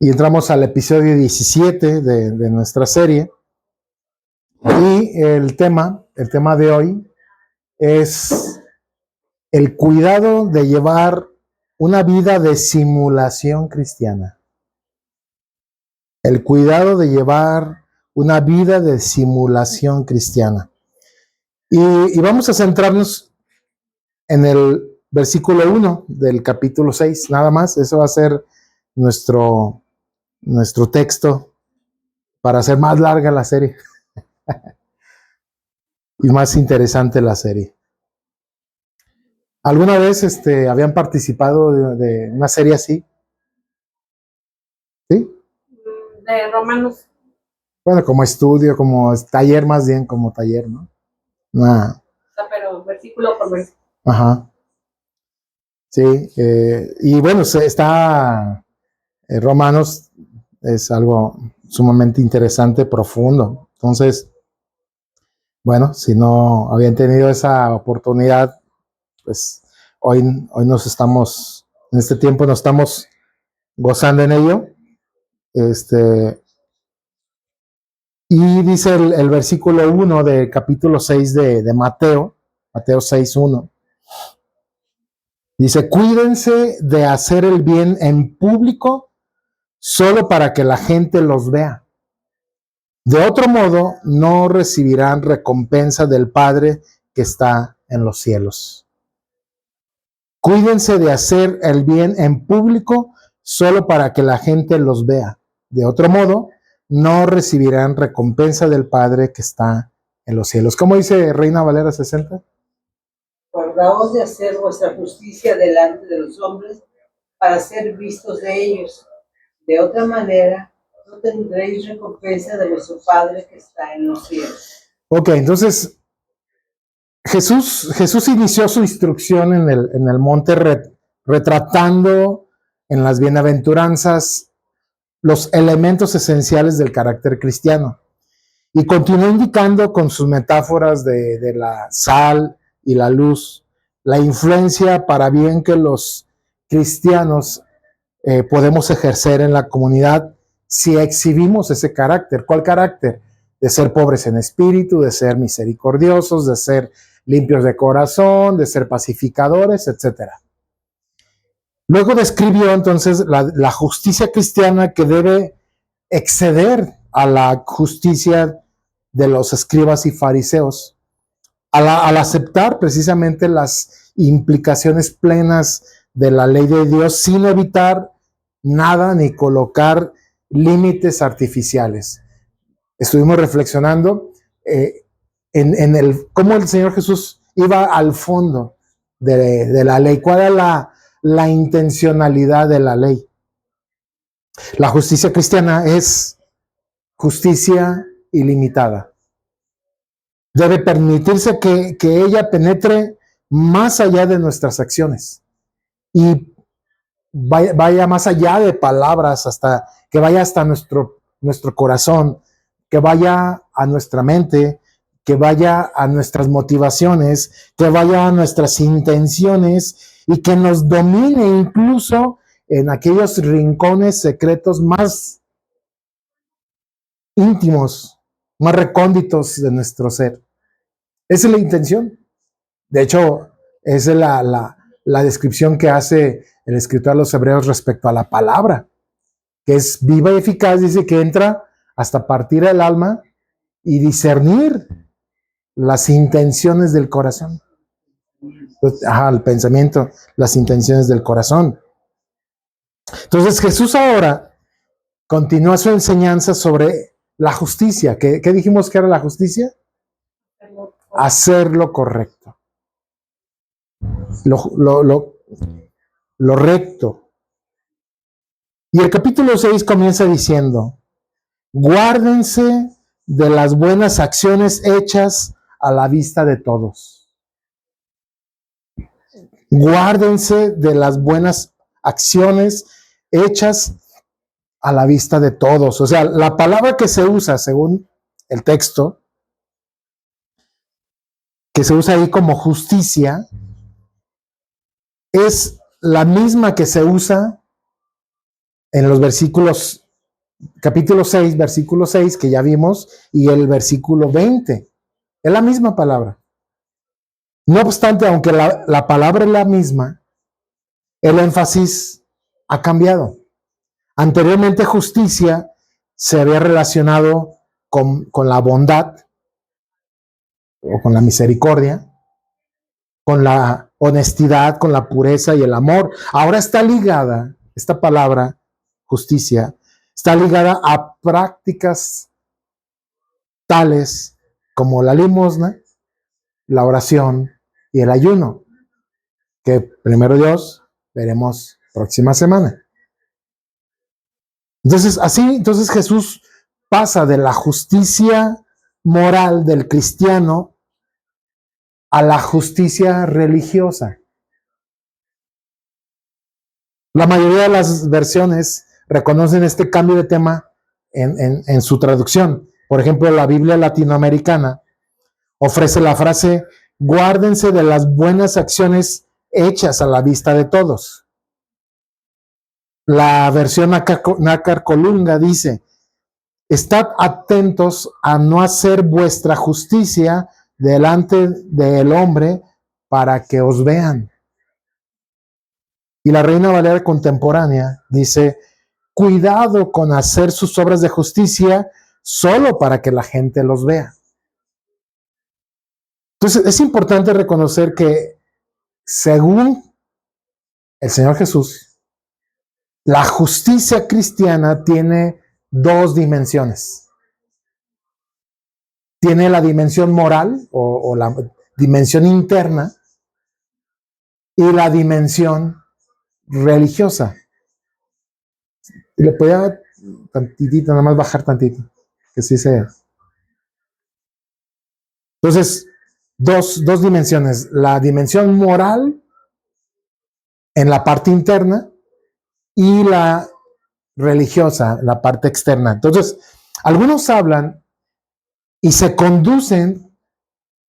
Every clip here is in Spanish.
Y entramos al episodio 17 de nuestra serie. Y el tema de hoy es el cuidado de llevar una vida de simulación cristiana. El cuidado de llevar una vida de simulación cristiana. Y vamos a centrarnos en el versículo 1 del capítulo 6, nada más. Eso va a ser nuestro texto para hacer más larga la serie y más interesante la serie. ¿Alguna vez habían participado de una serie así? ¿Sí? De Romanos. Bueno, como estudio, como taller, más bien como taller, ¿no? Pero versículo por versículo. Ajá. Sí, y bueno, está Romanos, es algo sumamente interesante, profundo. Entonces, bueno, si no habían tenido esa oportunidad, pues hoy en este tiempo nos estamos gozando en ello. Y dice el versículo 1 del capítulo 6 de Mateo 6:1. Dice, cuídense de hacer el bien en público solo para que la gente los vea. De otro modo, no recibirán recompensa del Padre que está en los cielos. Cuídense de hacer el bien en público solo para que la gente los vea. De otro modo, no recibirán recompensa del Padre que está en los cielos. ¿Cómo dice Reina Valera 60? Guardaos de hacer vuestra justicia delante de los hombres para ser vistos de ellos. De otra manera, no tendréis recompensa de vuestro Padre que está en los cielos. Ok, entonces Jesús inició su instrucción en el monte retratando en las bienaventuranzas los elementos esenciales del carácter cristiano. Y continuó indicando con sus metáforas de la sal y la luz, la influencia para bien que los cristianos podemos ejercer en la comunidad si exhibimos ese carácter. ¿Cuál carácter? De ser pobres en espíritu, de ser misericordiosos, de ser limpios de corazón, de ser pacificadores, etc. Luego describió entonces la justicia cristiana que debe exceder a la justicia de los escribas y fariseos, al aceptar precisamente las implicaciones plenas de la ley de Dios sin evitar nada ni colocar límites artificiales. Estuvimos reflexionando en cómo el Señor Jesús iba al fondo de la ley, cuál era la intencionalidad de la ley. La justicia cristiana es justicia ilimitada. Debe permitirse que ella penetre más allá de nuestras acciones y vaya más allá de palabras, hasta que vaya hasta nuestro corazón, que vaya a nuestra mente, que vaya a nuestras motivaciones, que vaya a nuestras intenciones y que nos domine incluso en aquellos rincones secretos más íntimos, más recónditos de nuestro ser. Esa es la intención. De hecho, esa es la descripción que hace el escritor a los Hebreos respecto a la palabra, que es viva y eficaz, dice que entra hasta partir el alma y discernir las intenciones del corazón. El pensamiento, las intenciones del corazón. Entonces Jesús ahora continúa su enseñanza sobre la justicia. ¿Qué dijimos que era la justicia? Hacer lo correcto. Lo recto. Y el capítulo 6 comienza diciendo, guárdense de las buenas acciones hechas a la vista de todos. Guárdense de las buenas acciones hechas a la vista de todos. O sea, la palabra que se usa según el texto, que se usa ahí como justicia, es la misma que se usa en los versículos, capítulo 6, versículo 6, que ya vimos, y el versículo 20. Es la misma palabra. No obstante, aunque la palabra es la misma, el énfasis ha cambiado. Anteriormente, justicia se había relacionado con la bondad o con la misericordia, con la honestidad, con la pureza y el amor. Ahora está ligada, esta palabra, justicia, está ligada a prácticas tales como la limosna, la oración y el ayuno, que primero Dios veremos próxima semana. Entonces Jesús pasa de la justicia moral del cristiano a la justicia religiosa. La mayoría de las versiones reconocen este cambio de tema en su traducción. Por ejemplo, la Biblia latinoamericana ofrece la frase: guárdense de las buenas acciones hechas a la vista de todos. La versión Nácar Colunga dice: estad atentos a no hacer vuestra justicia delante del hombre para que os vean. Y la Reina Valera contemporánea dice: cuidado con hacer sus obras de justicia solo para que la gente los vea. Entonces es importante reconocer que, según el Señor Jesús, la justicia cristiana tiene dos dimensiones. Tiene la dimensión moral o la dimensión interna y la dimensión religiosa. Y le podía tantitito, nada más bajar tantito, que sí sea. Entonces, dos dimensiones. La dimensión moral en la parte interna y la religiosa, la parte externa. Entonces, algunos hablan y se conducen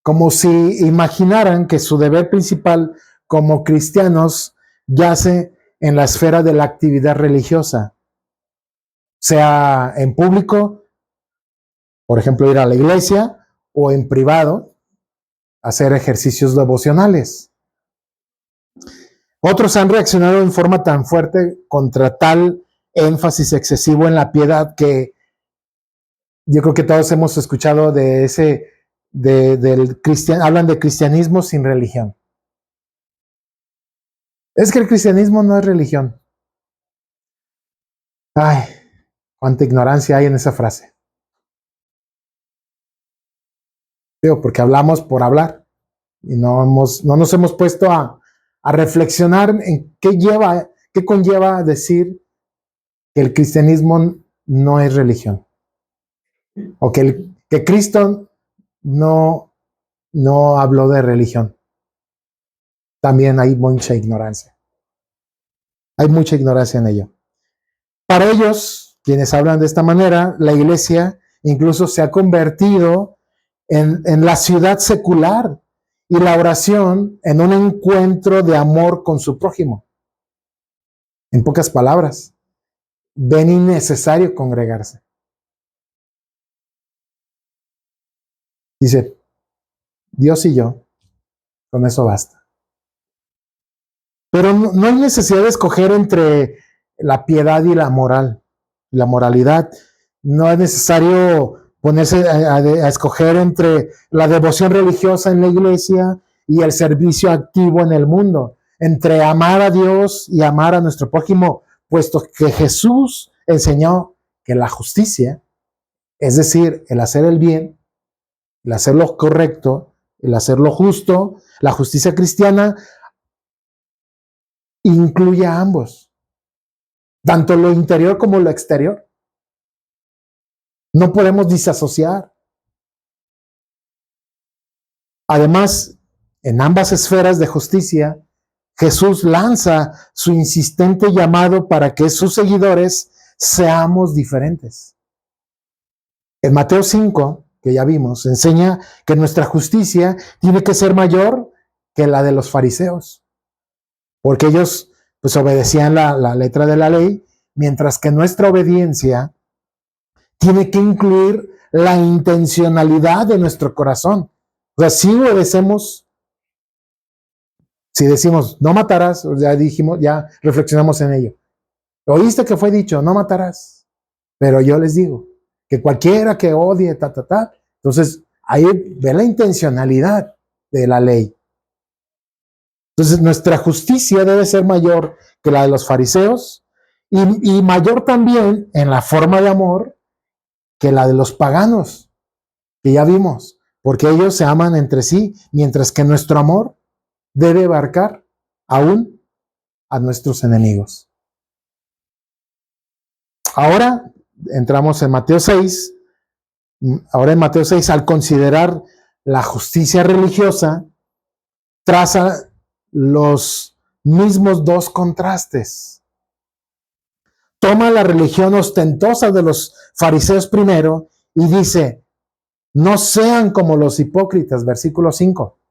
como si imaginaran que su deber principal como cristianos yace en la esfera de la actividad religiosa, sea en público, por ejemplo, ir a la iglesia, o en privado, hacer ejercicios devocionales. Otros han reaccionado en forma tan fuerte contra tal énfasis excesivo en la piedad que yo creo que todos hemos escuchado de hablan de cristianismo sin religión. Es que el cristianismo no es religión. Ay, cuánta ignorancia hay en esa frase. Digo, porque hablamos por hablar y no nos hemos puesto a reflexionar en qué conlleva decir que el cristianismo no es religión, o que Cristo no habló de religión. También hay mucha ignorancia. Hay mucha ignorancia en ello. Para ellos, quienes hablan de esta manera, la iglesia incluso se ha convertido en la ciudad secular y la oración en un encuentro de amor con su prójimo. En pocas palabras, ven innecesario congregarse. Dice, Dios y yo, con eso basta. Pero no hay necesidad de escoger entre la piedad y la moral, la moralidad. No es necesario ponerse a escoger entre la devoción religiosa en la iglesia y el servicio activo en el mundo, entre amar a Dios y amar a nuestro prójimo, puesto que Jesús enseñó que la justicia, es decir, el hacer el bien, el hacer lo correcto, el hacer lo justo, la justicia cristiana incluye a ambos, tanto lo interior como lo exterior. No podemos disasociar. Además, en ambas esferas de justicia, Jesús lanza su insistente llamado para que sus seguidores seamos diferentes. En Mateo 5, que ya vimos, enseña que nuestra justicia tiene que ser mayor que la de los fariseos, porque ellos pues obedecían la letra de la ley, mientras que nuestra obediencia tiene que incluir la intencionalidad de nuestro corazón. O sea, si obedecemos, si decimos, no matarás, ya dijimos, ya reflexionamos en ello. Oíste que fue dicho, no matarás. Pero yo les digo, que cualquiera que odie, entonces ahí ve la intencionalidad de la ley. Entonces nuestra justicia debe ser mayor que la de los fariseos y mayor también en la forma de amor que la de los paganos, que ya vimos, porque ellos se aman entre sí, mientras que nuestro amor debe abarcar aún a nuestros enemigos. Ahora entramos en Mateo 6. Ahora en Mateo 6, al considerar la justicia religiosa, traza los mismos dos contrastes. Toma la religión ostentosa de los fariseos primero y dice, no sean como los hipócritas, versículo 5.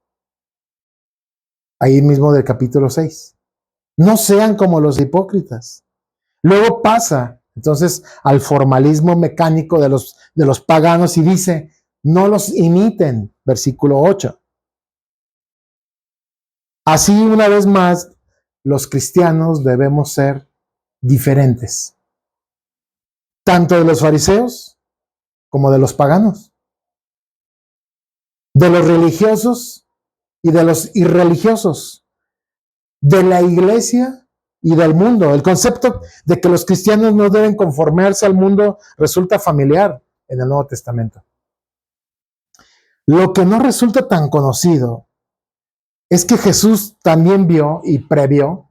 Ahí mismo del capítulo 6. No sean como los hipócritas. Luego pasa entonces al formalismo mecánico de los paganos y dice, no los imiten, versículo 8. Así, una vez más, los cristianos debemos ser diferentes, tanto de los fariseos como de los paganos, de los religiosos y de los irreligiosos, de la iglesia y del mundo. El concepto de que los cristianos no deben conformarse al mundo resulta familiar en el Nuevo Testamento. Lo que no resulta tan conocido es que Jesús también vio y previó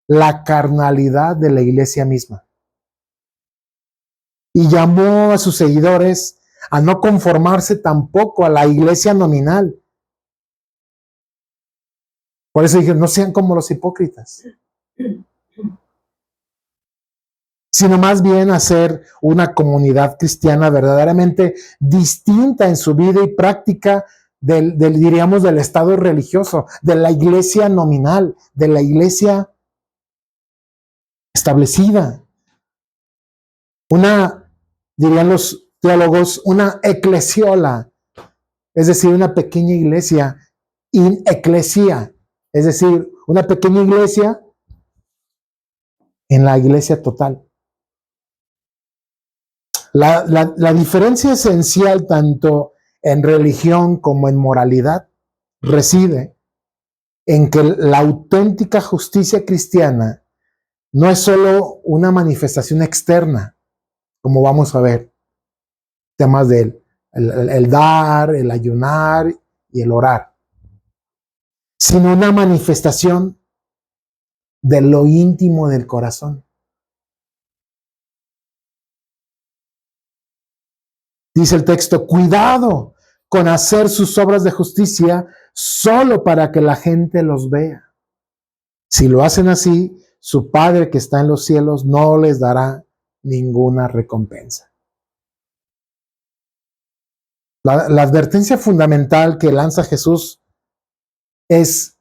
la carnalidad de la iglesia misma y llamó a sus seguidores a no conformarse tampoco a la iglesia nominal. Por eso dije, no sean como los hipócritas, sino más bien hacer una comunidad cristiana verdaderamente distinta en su vida y práctica diríamos, del estado religioso, de la iglesia nominal, de la iglesia establecida. Dirían los teólogos, una eclesiola, es decir, una pequeña iglesia, in ecclesia, es decir, una pequeña iglesia en la iglesia total. La diferencia esencial tanto en religión como en moralidad reside en que la auténtica justicia cristiana no es solo una manifestación externa, como vamos a ver, temas del el dar, el ayunar y el orar, sino una manifestación de lo íntimo del corazón. Dice el texto, cuidado con hacer sus obras de justicia solo para que la gente los vea. Si lo hacen así, su Padre que está en los cielos no les dará ninguna recompensa. La advertencia fundamental que lanza Jesús es: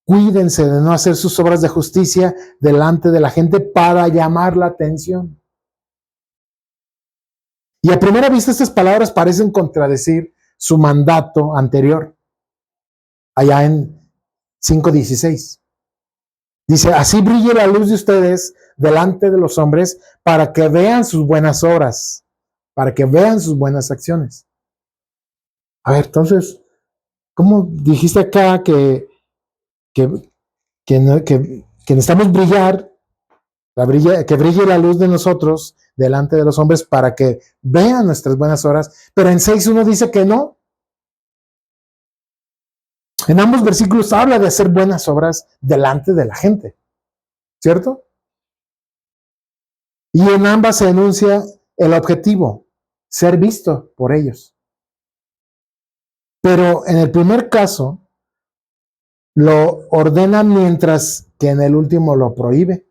cuídense de no hacer sus obras de justicia delante de la gente para llamar la atención. Y a primera vista estas palabras parecen contradecir su mandato anterior, allá en 5:16. Dice, así brille la luz de ustedes delante de los hombres para que vean sus buenas obras, para que vean sus buenas acciones. A ver, entonces, ¿cómo dijiste acá que necesitamos brillar, que brille la luz de nosotros delante de los hombres para que vean nuestras buenas obras? Pero en 6:1 dice que no. En ambos versículos habla de hacer buenas obras delante de la gente, ¿cierto? Y en ambas se enuncia el objetivo, ser visto por ellos. Pero en el primer caso lo ordena, mientras que en el último lo prohíbe.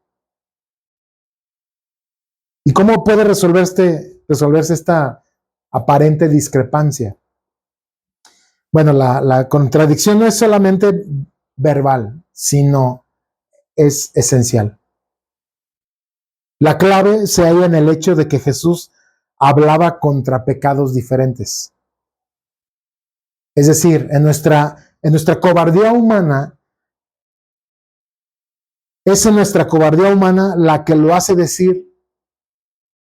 ¿Y cómo puede resolverse esta aparente discrepancia? Bueno, la contradicción no es solamente verbal, sino es esencial. La clave se halla en el hecho de que Jesús hablaba contra pecados diferentes. Es decir, en nuestra cobardía humana, es en nuestra cobardía humana la que lo hace decir,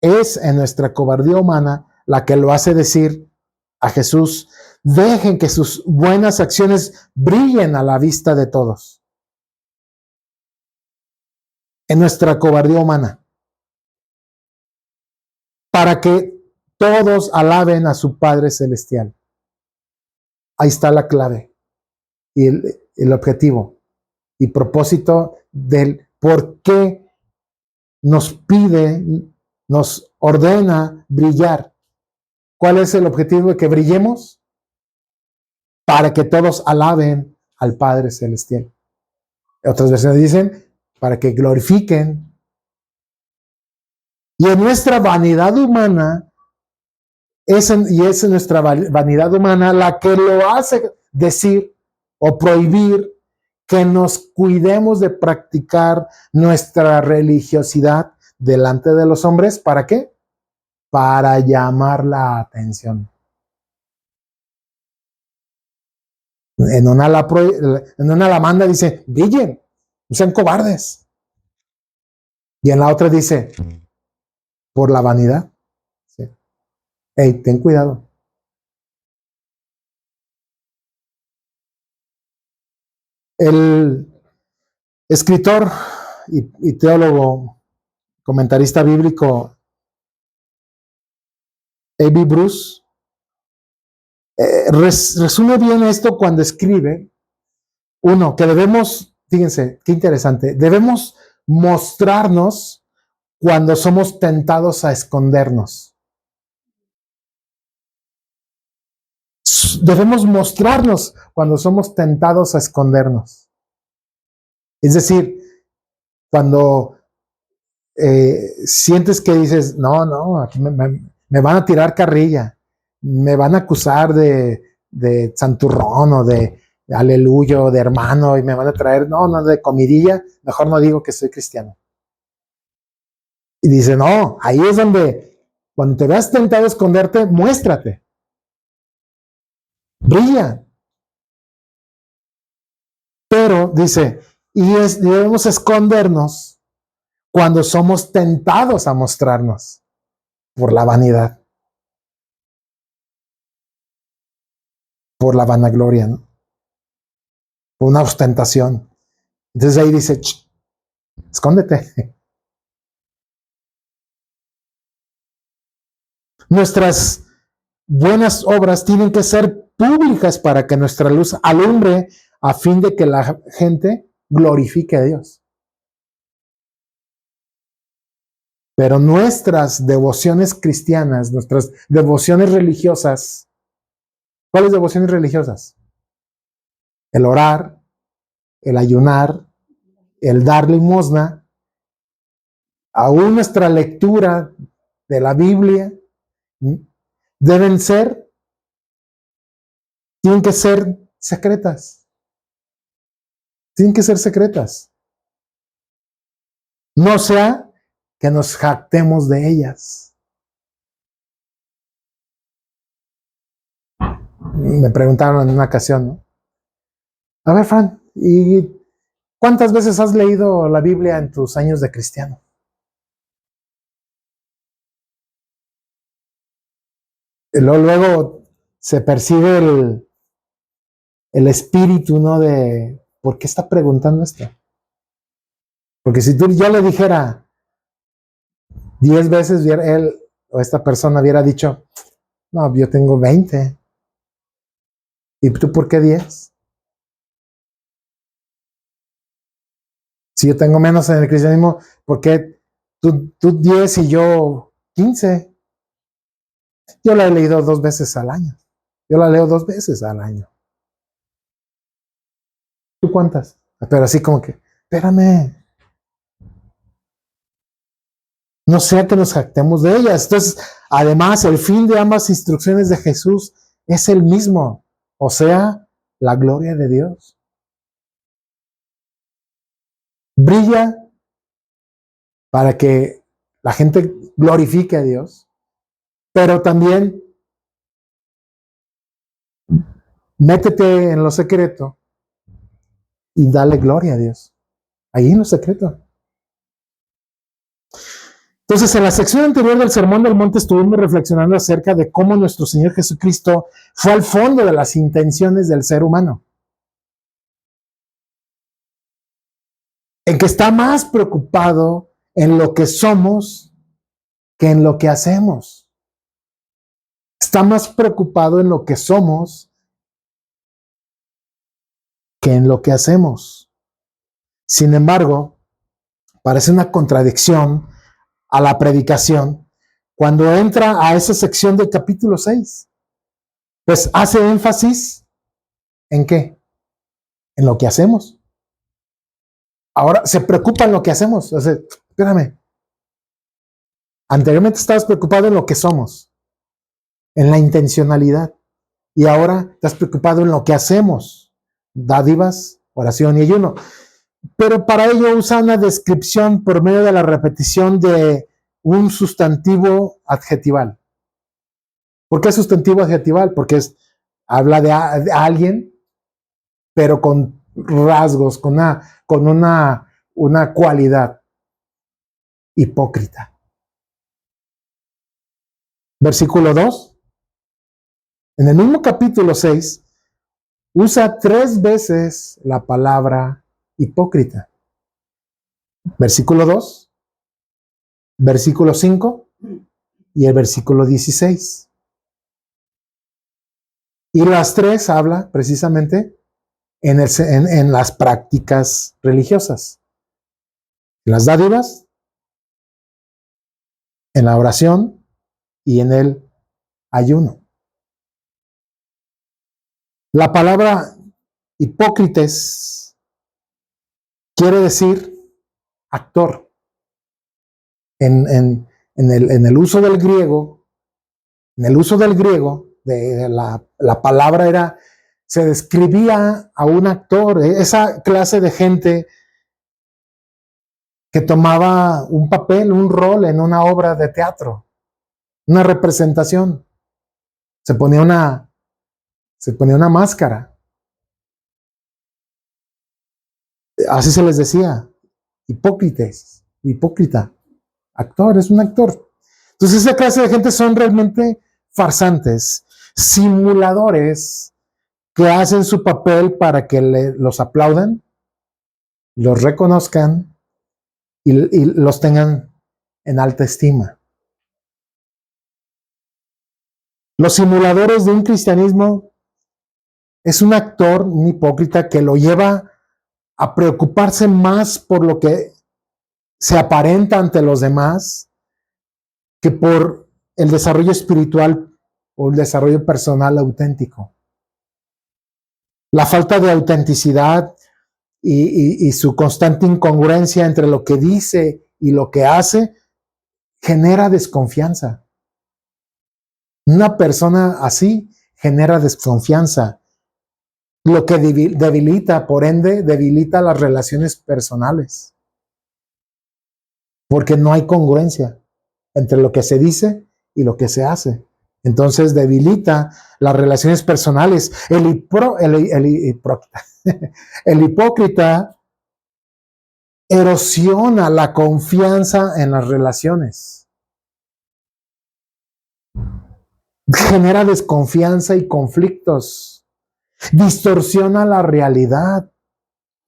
es en nuestra cobardía humana la que lo hace decir a Jesús: dejen que sus buenas acciones brillen a la vista de todos. En nuestra cobardía humana. Para que todos alaben a su Padre Celestial. Ahí está la clave y el objetivo y propósito del por qué nos pide, nos ordena brillar. ¿Cuál es el objetivo de que brillemos? Para que todos alaben al Padre Celestial. Otras versiones dicen, para que glorifiquen. Y en nuestra vanidad humana, es nuestra vanidad humana la que lo hace decir o prohibir que nos cuidemos de practicar nuestra religiosidad delante de los hombres. ¿Para qué? Para llamar la atención. En una la manda dice, brillen, no sean cobardes. Y en la otra dice, por la vanidad. ¿Sí? Hey, ten cuidado. El escritor y teólogo, comentarista bíblico A.B. Bruce resume bien esto cuando escribe, que debemos, fíjense, qué interesante, debemos mostrarnos cuando somos tentados a escondernos. Debemos mostrarnos cuando somos tentados a escondernos. Es decir, cuando sientes que dices, no, aquí me van a tirar carrilla, me van a acusar de santurrón o de aleluyo, de hermano, y me van a traer, no, de comidilla, mejor no digo que soy cristiano. Y dice, no, ahí es donde, cuando te veas tentado a esconderte, muéstrate. Brilla. Pero, dice, debemos escondernos cuando somos tentados a mostrarnos por la vanidad, por la vanagloria, ¿no? Por una ostentación. Entonces ahí dice, escóndete. Nuestras buenas obras tienen que ser públicas para que nuestra luz alumbre a fin de que la gente glorifique a Dios. Pero nuestras devociones cristianas, nuestras devociones religiosas, ¿cuáles devociones religiosas? El orar, el ayunar, el dar limosna, aún nuestra lectura de la Biblia, tienen que ser secretas. Tienen que ser secretas. No sea que nos jactemos de ellas. Me preguntaron en una ocasión, ¿no? A ver, Fran, ¿y cuántas veces has leído la Biblia en tus años de cristiano? Y luego se percibe el espíritu, ¿no? De ¿por qué está preguntando esto? Porque si yo le dijera 10 veces, él o esta persona hubiera dicho, no, yo tengo 20. ¿Y tú por qué 10? Si yo tengo menos en el cristianismo, ¿por qué tú 10 y yo 15? Yo la he leído 2 veces al año. Yo la leo 2 veces al año. ¿Tú cuántas? Pero así como que, espérame. No sea que nos jactemos de ellas. Entonces, además, el fin de ambas instrucciones de Jesús es el mismo. O sea, la gloria de Dios. Brilla para que la gente glorifique a Dios, pero también métete en lo secreto y dale gloria a Dios. Ahí en lo secreto. Entonces, en la sección anterior del Sermón del Monte estuvimos reflexionando acerca de cómo nuestro Señor Jesucristo fue al fondo de las intenciones del ser humano. En que está más preocupado en lo que somos que en lo que hacemos. Está más preocupado en lo que somos que en lo que hacemos. Sin embargo, parece una contradicción a la predicación cuando entra a esa sección del capítulo 6. Pues hace énfasis ¿en qué? En lo que hacemos. Ahora se preocupa en lo que hacemos. O sea, espérame. Anteriormente estabas preocupado en lo que somos, en la intencionalidad. Y ahora estás preocupado en lo que hacemos. Dádivas, oración y ayuno. Pero para ello usa una descripción por medio de la repetición de un sustantivo adjetival. ¿Por qué sustantivo adjetival? Porque habla de alguien, pero con rasgos, con una cualidad hipócrita. Versículo 2. En el mismo capítulo 6, usa 3 veces la palabra hipócrita. Versículo 2, versículo 5 y el versículo 16. Y las 3 habla precisamente en las prácticas religiosas. En las dádivas, en la oración y en el ayuno. La palabra hipócrites quiere decir actor. En el uso del griego, de la palabra se describía a un actor, esa clase de gente que tomaba un papel, un rol en una obra de teatro, una representación. Se ponía una máscara. Así se les decía, hipócrita, actor, es un actor. Entonces esa clase de gente son realmente farsantes, simuladores que hacen su papel para que los aplaudan, los reconozcan y los tengan en alta estima. Los simuladores de un cristianismo es un actor, un hipócrita que lo lleva a preocuparse más por lo que se aparenta ante los demás que por el desarrollo espiritual o el desarrollo personal auténtico. La falta de autenticidad y su constante incongruencia entre lo que dice y lo que hace genera desconfianza. Una persona así genera desconfianza, lo que debilita, por ende, debilita las relaciones personales. Porque no hay congruencia entre lo que se dice y lo que se hace. Entonces debilita las relaciones personales. El hipócrita erosiona la confianza en las relaciones. Genera desconfianza y conflictos. Distorsiona la realidad.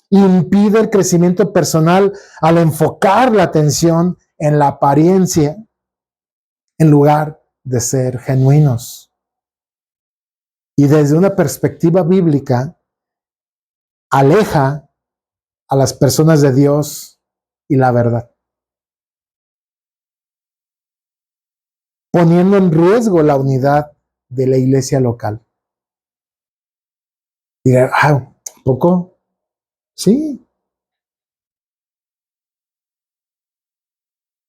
Impide el crecimiento personal al enfocar la atención en la apariencia en lugar de ser genuinos. Y desde una perspectiva bíblica, aleja a las personas de Dios y la verdad, poniendo en riesgo la unidad de la iglesia local. Dirá, ¿poco? Sí.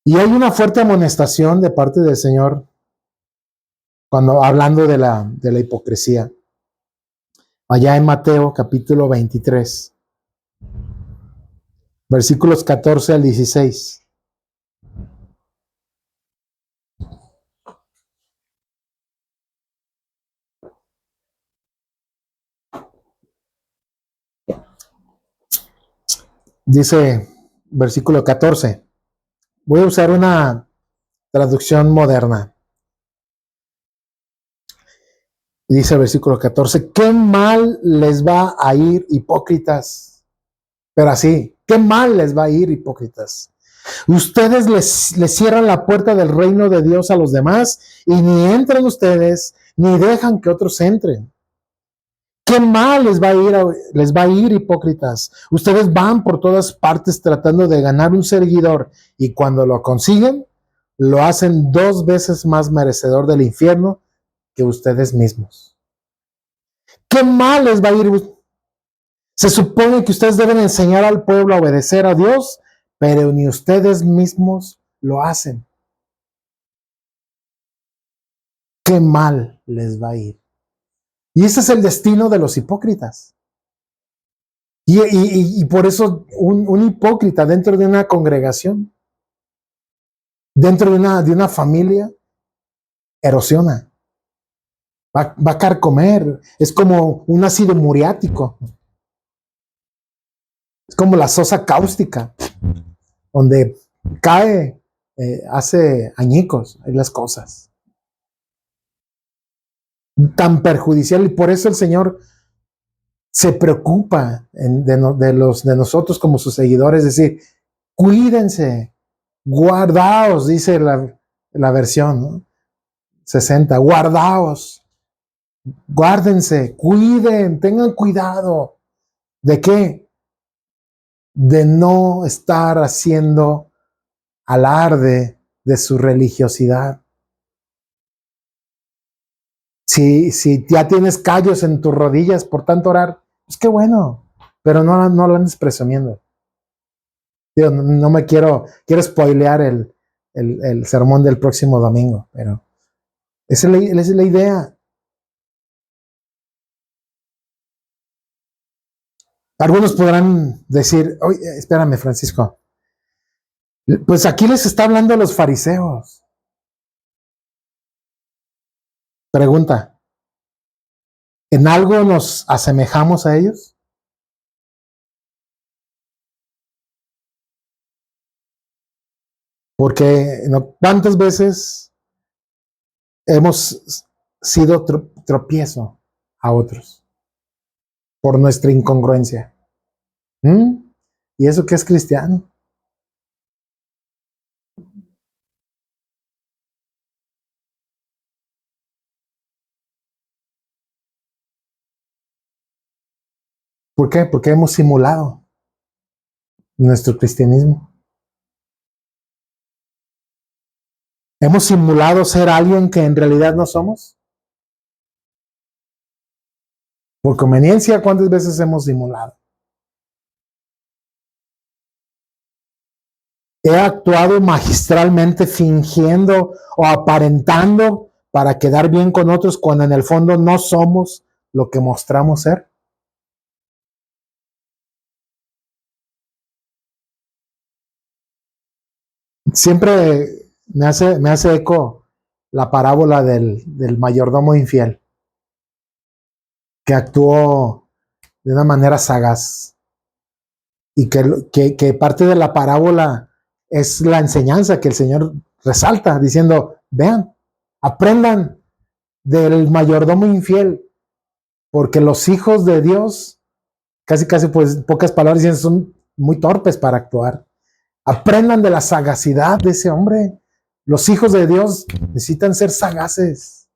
Y hay una fuerte amonestación de parte del Señor cuando hablando de la hipocresía. Allá en Mateo capítulo 23, versículos 14 al 16. Dice versículo 14. Voy a usar una traducción moderna. Dice el versículo 14, qué mal les va a ir, hipócritas. Pero así, qué mal les va a ir, hipócritas. Ustedes les cierran la puerta del reino de Dios a los demás y ni entran ustedes, ni dejan que otros entren. Qué mal les va a ir, hipócritas. Ustedes van por todas partes tratando de ganar un seguidor y cuando lo consiguen, lo hacen 2 veces más merecedor del infierno que ustedes mismos. Qué mal les va a ir. Se supone que ustedes deben enseñar al pueblo a obedecer a Dios, pero ni ustedes mismos lo hacen. Qué mal les va a ir. Y ese es el destino de los hipócritas. Y por eso un hipócrita dentro de una congregación, dentro de una familia, erosiona. Va a carcomer. Es como un ácido muriático. Es como la sosa cáustica, donde cae, hace añicos las cosas. Tan perjudicial, y por eso el Señor se preocupa de nosotros como sus seguidores, es decir, cuídense, guardaos, dice la versión, ¿no? 60, guardaos, guárdense, cuiden, tengan cuidado. ¿De qué? De no estar haciendo alarde de su religiosidad. Si ya tienes callos en tus rodillas por tanto orar, pues qué bueno, pero no lo andes presumiendo. Digo, no me quiero spoilear el sermón del próximo domingo, pero esa es la idea. Algunos podrán decir, oye, espérame, Francisco, pues aquí les está hablando a los fariseos. Pregunta, ¿en algo nos asemejamos a ellos? Porque ¿cuántas veces hemos sido tropiezo a otros por nuestra incongruencia? ¿Y eso qué es cristiano? ¿Por qué? Porque hemos simulado nuestro cristianismo. ¿Hemos simulado ser alguien que en realidad no somos? Por conveniencia, ¿cuántas veces hemos simulado? He actuado magistralmente fingiendo o aparentando para quedar bien con otros cuando en el fondo no somos lo que mostramos ser. Siempre me hace eco la parábola del mayordomo infiel, que actuó de una manera sagaz y que parte de la parábola es la enseñanza que el Señor resalta, diciendo, vean, aprendan del mayordomo infiel, porque los hijos de Dios, casi pues pocas palabras dicen, son muy torpes para actuar. Aprendan de la sagacidad de ese hombre. Los hijos de Dios necesitan ser sagaces,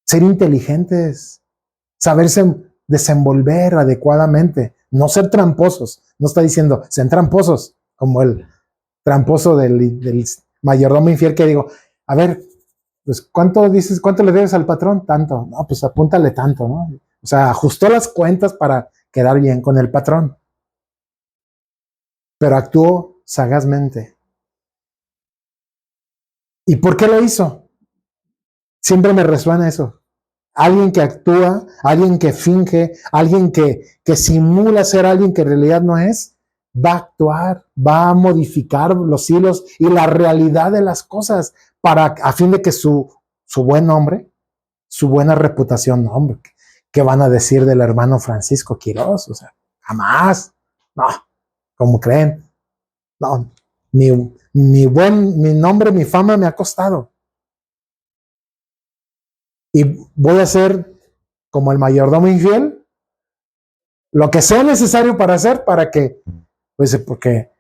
ser inteligentes, saberse desenvolver adecuadamente, no ser tramposos. No está diciendo, sean tramposos, como el tramposo del mayordomo infiel que digo, a ver, pues ¿cuánto le debes al patrón? Tanto. No, pues apúntale tanto, ¿no? O sea, ajustó las cuentas para quedar bien con el patrón, pero actuó sagazmente. ¿Y por qué lo hizo? Siempre me resuena eso. Alguien que actúa, alguien que finge, alguien que simula ser alguien que en realidad no es, va a actuar, va a modificar los hilos y la realidad de las cosas a fin de que su buen nombre, su buena reputación, no, hombre, ¿qué van a decir del hermano Francisco Quirós? O sea, jamás, no. como creen. No, mi nombre, mi fama me ha costado. Y voy a ser como el mayordomo infiel, lo que sea necesario para hacer para que, pues, porque,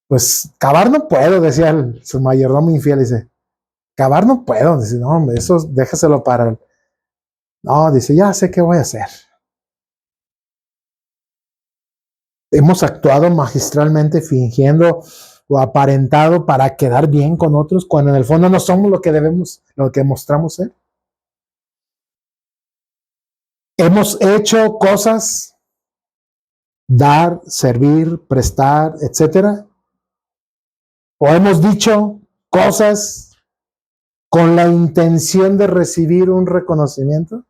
pues, cavar no puedo, decía su mayordomo infiel, dice, cavar no puedo, dice, no, hombre, eso déjaselo para, no, dice, ya sé qué voy a hacer. Hemos actuado magistralmente fingiendo o aparentado para quedar bien con otros, cuando en el fondo no somos lo que debemos, lo que mostramos ser. Hemos hecho cosas, dar, servir, prestar, etcétera, o hemos dicho cosas con la intención de recibir un reconocimiento.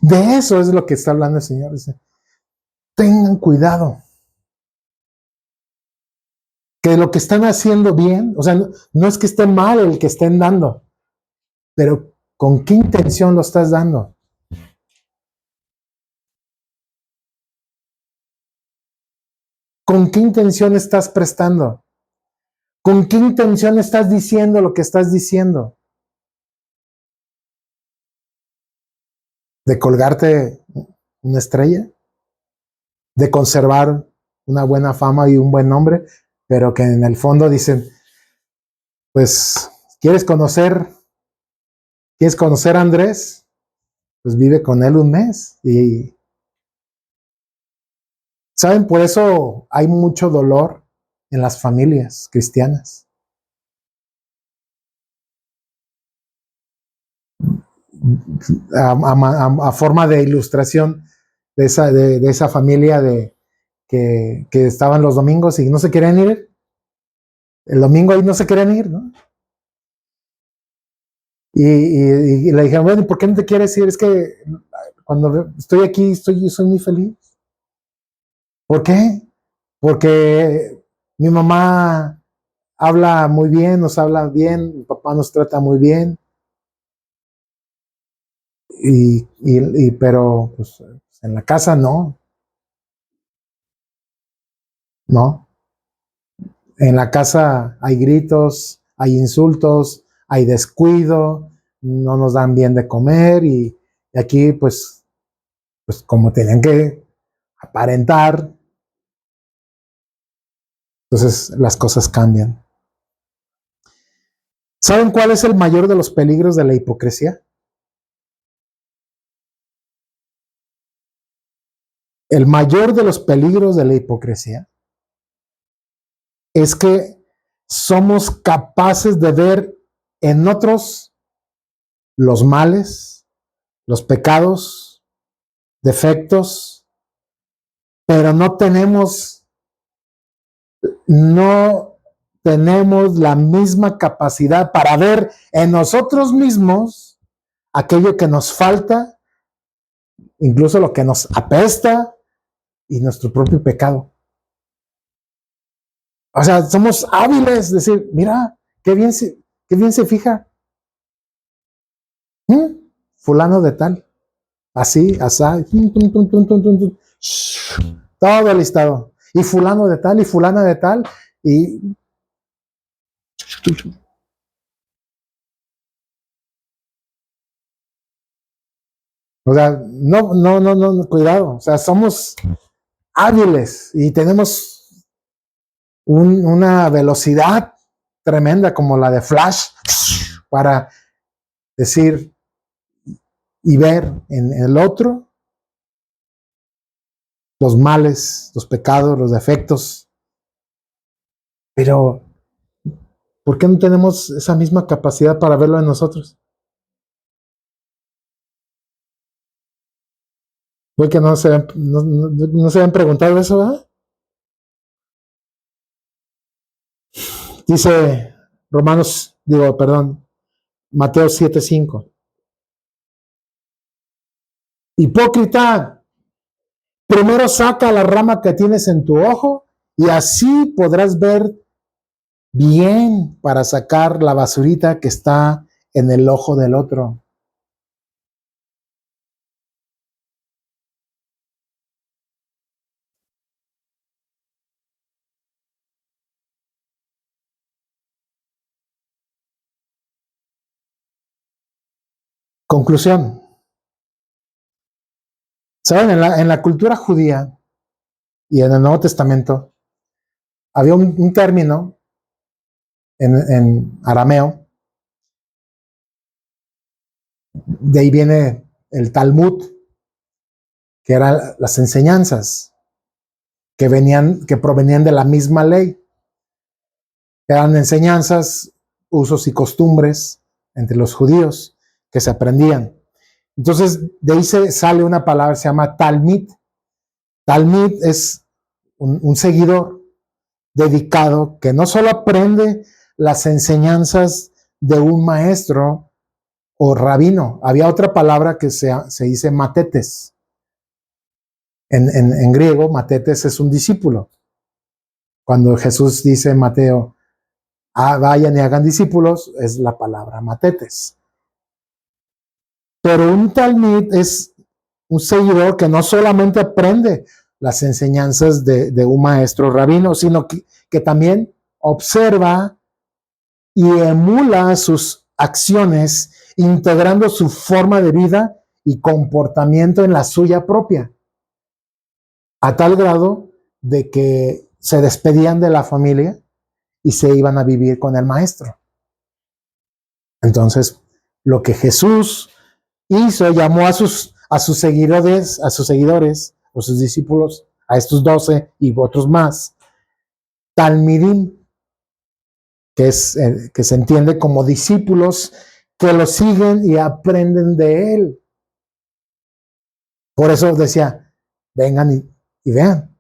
De eso es lo que está hablando el Señor. Dice, tengan cuidado. Que lo que están haciendo bien, o sea, no es que esté mal el que estén dando, pero ¿con qué intención lo estás dando? ¿Con qué intención estás prestando? ¿Con qué intención estás diciendo lo que estás diciendo? ¿De colgarte una estrella? ¿De conservar una buena fama y un buen nombre? Pero que en el fondo dicen, pues, ¿quieres conocer a Andrés? Pues vive con él un mes. Y, ¿saben? Por eso hay mucho dolor en las familias cristianas. A forma de ilustración de esa familia que estaban los domingos y no se querían ir. El domingo ahí no se querían ir, ¿no? Y le dijeron, bueno, ¿por qué no te quieres ir? Es que cuando estoy aquí soy muy feliz. ¿Por qué? Porque mi mamá habla muy bien, nos habla bien, mi papá nos trata muy bien. Pero pues, en la casa no. En la casa hay gritos, hay insultos, hay descuido, no nos dan bien de comer y aquí pues como tenían que aparentar, entonces las cosas cambian. ¿Saben cuál es el mayor de los peligros de la hipocresía? El mayor de los peligros de la hipocresía es que somos capaces de ver en otros los males, los pecados, defectos, pero no tenemos la misma capacidad para ver en nosotros mismos aquello que nos falta, incluso lo que nos apesta y nuestro propio pecado. O sea, somos hábiles, decir, mira, qué bien se fija. Fulano de tal, así, asá, todo listado. Y fulano de tal, y fulana de tal, y o sea, no, cuidado. O sea, somos hábiles y tenemos una velocidad tremenda como la de Flash para decir y ver en el otro los males, los pecados, los defectos. Pero, ¿por qué no tenemos esa misma capacidad para verlo en nosotros? Porque no se habían preguntado eso, ¿verdad? Dice Mateo 7:5. Hipócrita, primero saca la rama que tienes en tu ojo y así podrás ver bien para sacar la basurita que está en el ojo del otro. Conclusión. ¿Saben? En la cultura judía y en el Nuevo Testamento había un término en arameo, de ahí viene el Talmud, que eran las enseñanzas que provenían de la misma ley. Eran enseñanzas, usos y costumbres entre los judíos que se aprendían. Entonces, de ahí sale una palabra que se llama Talmid. Talmid es un seguidor dedicado que no solo aprende las enseñanzas de un maestro o rabino. Había otra palabra que se dice matetes. En griego, matetes es un discípulo. Cuando Jesús dice en Mateo, vayan y hagan discípulos, es la palabra matetes. Pero un talmid es un seguidor que no solamente aprende las enseñanzas de un maestro rabino, sino que también observa y emula sus acciones, integrando su forma de vida y comportamiento en la suya propia, a tal grado de que se despedían de la familia y se iban a vivir con el maestro. Entonces, lo que Jesús hizo, llamó a sus seguidores, o sus discípulos, a estos 12 y otros más, talmidim, que se entiende como discípulos que lo siguen y aprenden de él. Por eso decía, vengan y vean,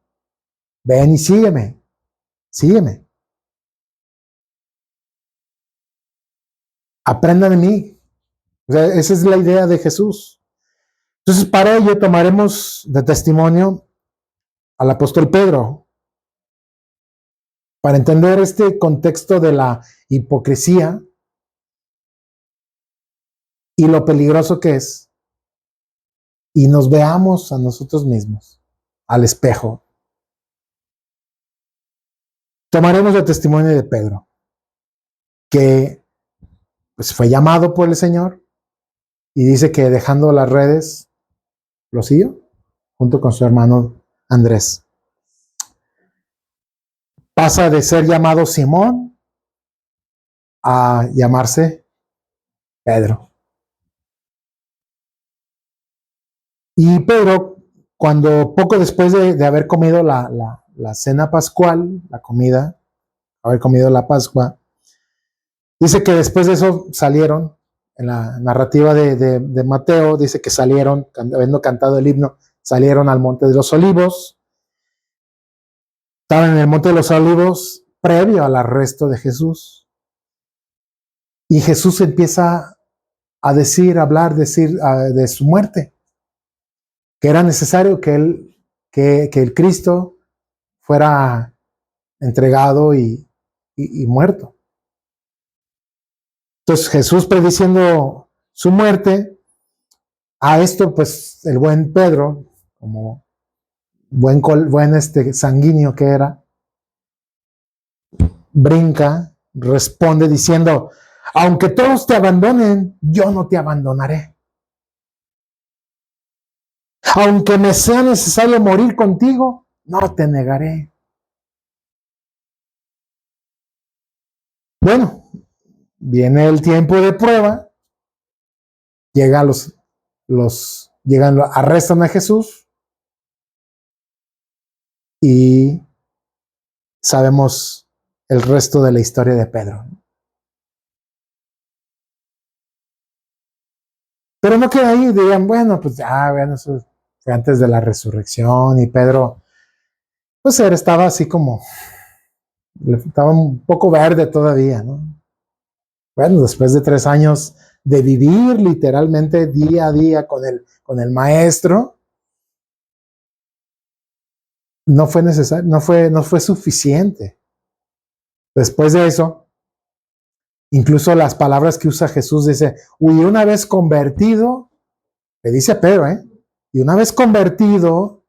ven y sígueme. Aprendan de mí. O sea, esa es la idea de Jesús. Entonces, para ello tomaremos de testimonio al apóstol Pedro, para entender este contexto de la hipocresía y lo peligroso que es, y nos veamos a nosotros mismos, al espejo. Tomaremos el testimonio de Pedro, que pues, fue llamado por el Señor y dice que dejando las redes, lo siguió, junto con su hermano Andrés. Pasa de ser llamado Simón a llamarse Pedro. Y Pedro, cuando poco después de haber comido la cena pascual, la comida, haber comido la Pascua, dice que después de eso salieron, en la narrativa de Mateo, dice que salieron, habiendo cantado el himno, salieron al Monte de los Olivos. Estaban en el Monte de los Olivos previo al arresto de Jesús. Y Jesús empieza a hablar de su muerte, que era necesario que el Cristo fuera entregado y muerto. Entonces Jesús prediciendo su muerte, a esto pues el buen Pedro, como buen sanguíneo que era, brinca, responde diciendo, aunque todos te abandonen, yo no te abandonaré. Aunque me sea necesario morir contigo, no te negaré. Bueno, viene el tiempo de prueba, arrestan a Jesús y sabemos el resto de la historia de Pedro. Pero no queda ahí, digan, bueno, pues ya, bueno, eso fue antes de la resurrección y Pedro, pues él estaba así como, estaba un poco verde todavía, ¿no? Bueno, después de 3 años de vivir literalmente día a día con el maestro, no fue necesario, no fue suficiente. Después de eso, incluso las palabras que usa Jesús dice, y una vez convertido, le dice a Pedro, y una vez convertido,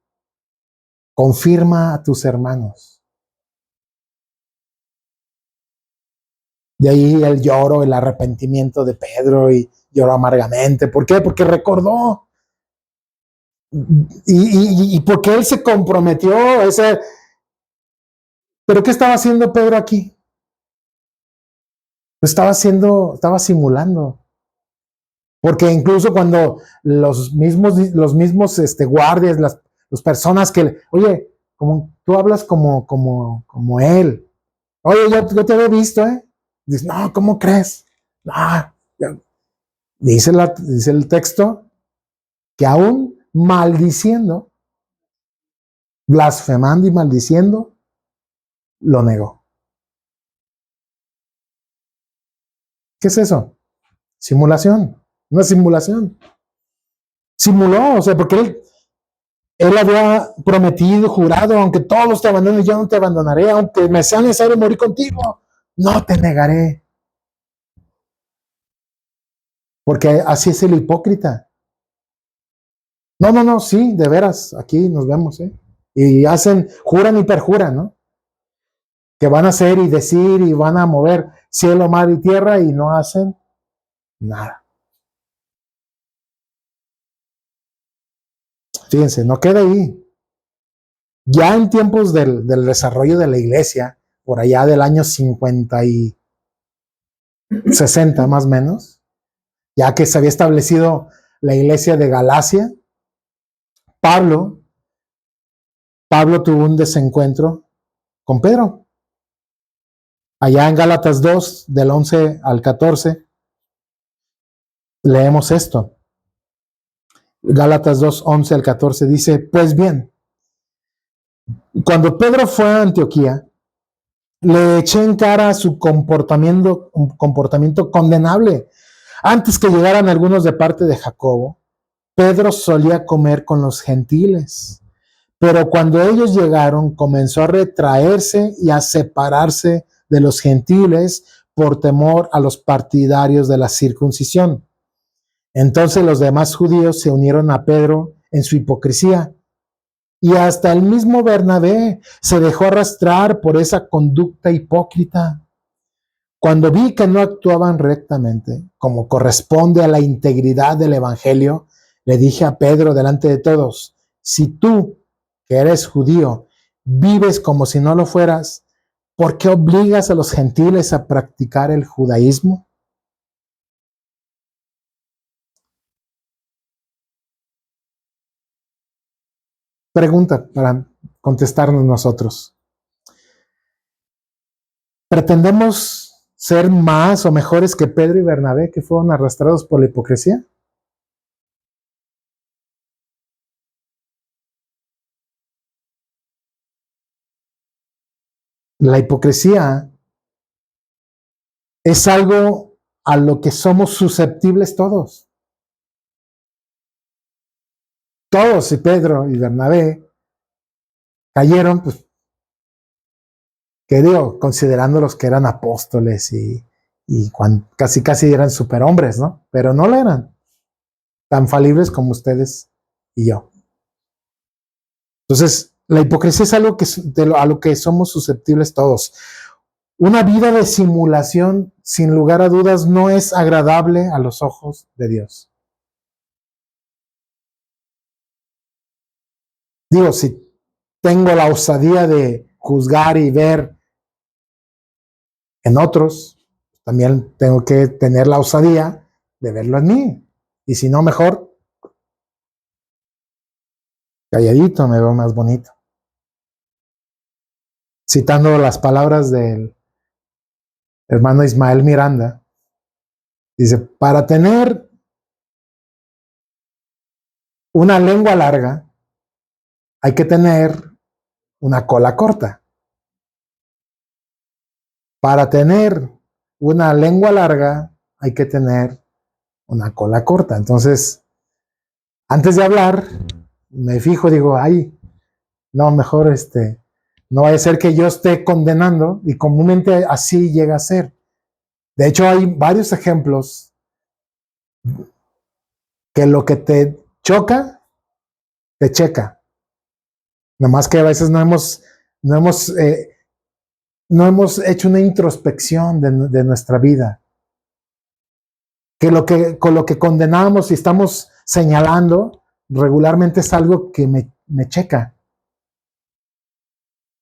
confirma a tus hermanos. De ahí el lloro, el arrepentimiento de Pedro y lloró amargamente. ¿Por qué? Porque recordó. Y porque él se comprometió. ¿Pero qué estaba haciendo Pedro aquí? Estaba simulando. Porque incluso cuando los mismos guardias, las personas oye, como tú hablas como él. Oye, yo te había visto, ¿eh? Dice, no, ¿cómo crees? No, dice el texto que aún maldiciendo, blasfemando y maldiciendo, lo negó. ¿Qué es eso? Simulación. Una simulación. Simuló, o sea, porque él había prometido, jurado, aunque todos te abandonen, yo no te abandonaré, aunque me sea necesario morir contigo, no te negaré. Porque así es el hipócrita. No, sí, de veras, aquí nos vemos, ¿eh? Y juran y perjuran, ¿no? Que van a hacer y decir y van a mover cielo, mar y tierra y no hacen nada. Fíjense, no queda ahí. Ya en tiempos del desarrollo de la iglesia, por allá del año 50 y 60 más o menos, ya que se había establecido la iglesia de Galacia, Pablo tuvo un desencuentro con Pedro. Allá en Gálatas 2, del 11 al 14, leemos esto. Gálatas 2, 11 al 14 dice, pues bien, cuando Pedro fue a Antioquía, le eché en cara su un comportamiento condenable. Antes que llegaran algunos de parte de Jacobo, Pedro solía comer con los gentiles. Pero cuando ellos llegaron, comenzó a retraerse y a separarse de los gentiles por temor a los partidarios de la circuncisión. Entonces los demás judíos se unieron a Pedro en su hipocresía. Y hasta el mismo Bernabé se dejó arrastrar por esa conducta hipócrita. Cuando vi que no actuaban rectamente, como corresponde a la integridad del Evangelio, le dije a Pedro delante de todos, si tú, que eres judío, vives como si no lo fueras, ¿por qué obligas a los gentiles a practicar el judaísmo? Pregunta para contestarnos nosotros. ¿Pretendemos ser más o mejores que Pedro y Bernabé, que fueron arrastrados por la hipocresía? La hipocresía es algo a lo que somos susceptibles todos. Todos, si Pedro y Bernabé cayeron, pues, ¿qué digo? Considerándolos que eran apóstoles y casi eran superhombres, ¿no? Pero no lo eran, tan falibles como ustedes y yo. Entonces, la hipocresía es algo a lo que somos susceptibles todos. Una vida de simulación, sin lugar a dudas, no es agradable a los ojos de Dios. Digo, si tengo la osadía de juzgar y ver en otros, también tengo que tener la osadía de verlo en mí. Y si no, mejor calladito, me veo más bonito. Citando las palabras del hermano Ismael Miranda, dice, para tener una lengua larga, hay que tener una cola corta. Para tener una lengua larga, hay que tener una cola corta. Entonces, antes de hablar, me fijo, digo, ay, no, mejor no vaya a ser que yo esté condenando, y comúnmente así llega a ser. De hecho, hay varios ejemplos que lo que te choca, te checa. Nomás que a veces no hemos no hemos hecho una introspección de nuestra vida. Con lo que condenamos y estamos señalando regularmente es algo que me checa.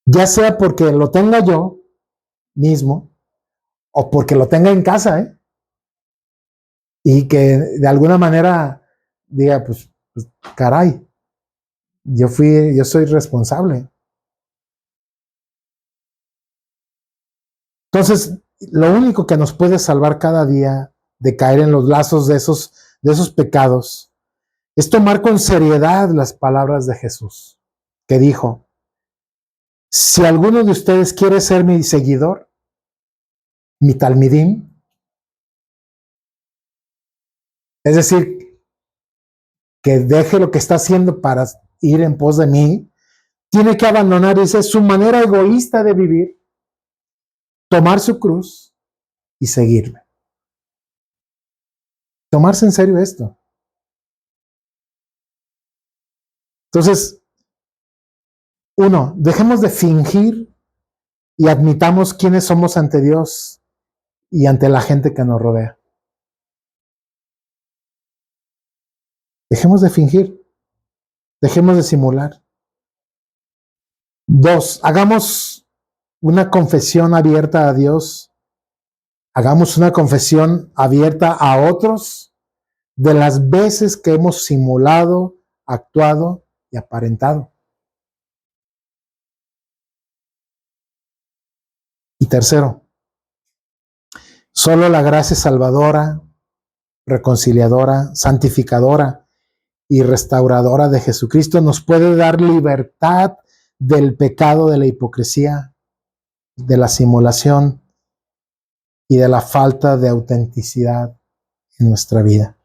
Ya sea porque lo tenga yo mismo o porque lo tenga en casa, ¿eh? Y que de alguna manera diga, pues caray, yo soy responsable. Entonces, lo único que nos puede salvar cada día de caer en los lazos de esos pecados es tomar con seriedad las palabras de Jesús, que dijo: si alguno de ustedes quiere ser mi seguidor, mi talmidim, es decir, que deje lo que está haciendo para ir en pos de mí, tiene que abandonar, dice, su manera egoísta de vivir, tomar su cruz y seguirme. Tomarse en serio esto. Entonces, uno, dejemos de fingir y admitamos quiénes somos ante Dios y ante la gente que nos rodea. Dejemos de fingir, dejemos de simular. Dos, hagamos una confesión abierta a Dios, hagamos una confesión abierta a otros de las veces que hemos simulado, actuado y aparentado. Y tercero, solo la gracia salvadora, reconciliadora, santificadora y restauradora de Jesucristo nos puede dar libertad del pecado de la hipocresía, de la simulación y de la falta de autenticidad en nuestra vida.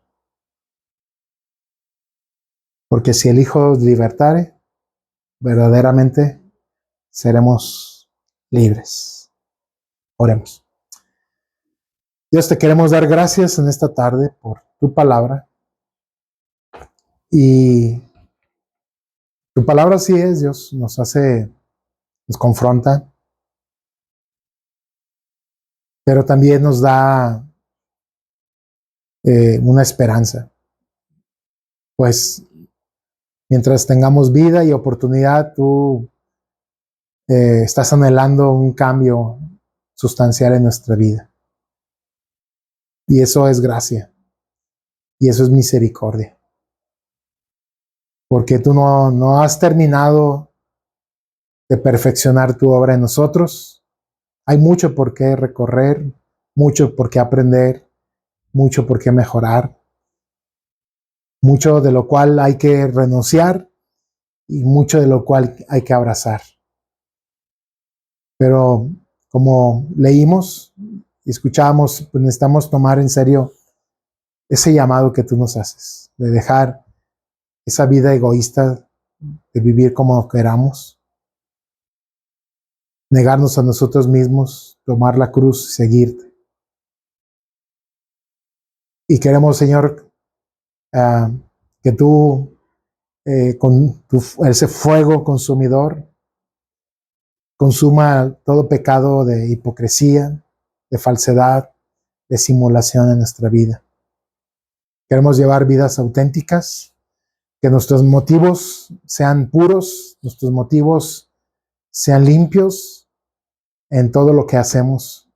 Porque si el Hijo libertare, verdaderamente seremos libres. Oremos. Dios, te queremos dar gracias en esta tarde por tu palabra. Y tu palabra sí es, Dios, nos confronta, pero también nos da una esperanza. Pues mientras tengamos vida y oportunidad, tú estás anhelando un cambio sustancial en nuestra vida. Y eso es gracia. Y eso es misericordia. Porque tú no has terminado de perfeccionar tu obra en nosotros. Hay mucho por qué recorrer, mucho por qué aprender, mucho por qué mejorar, mucho de lo cual hay que renunciar y mucho de lo cual hay que abrazar. Pero como leímos y escuchábamos, pues necesitamos tomar en serio ese llamado que tú nos haces, de dejar esa vida egoísta, de vivir como queramos, negarnos a nosotros mismos, tomar la cruz, seguirte. Y queremos, Señor, que tú, con ese fuego consumidor, consuma todo pecado de hipocresía, de falsedad, de simulación en nuestra vida. Queremos llevar vidas auténticas, que nuestros motivos sean puros, nuestros motivos sean limpios en todo lo que hacemos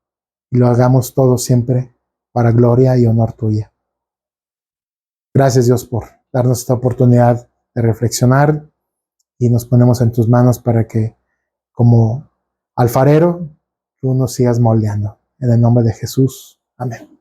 y lo hagamos todo siempre para gloria y honor tuya. Gracias, Dios, por darnos esta oportunidad de reflexionar y nos ponemos en tus manos para que, como alfarero, tú nos sigas moldeando. En el nombre de Jesús. Amén.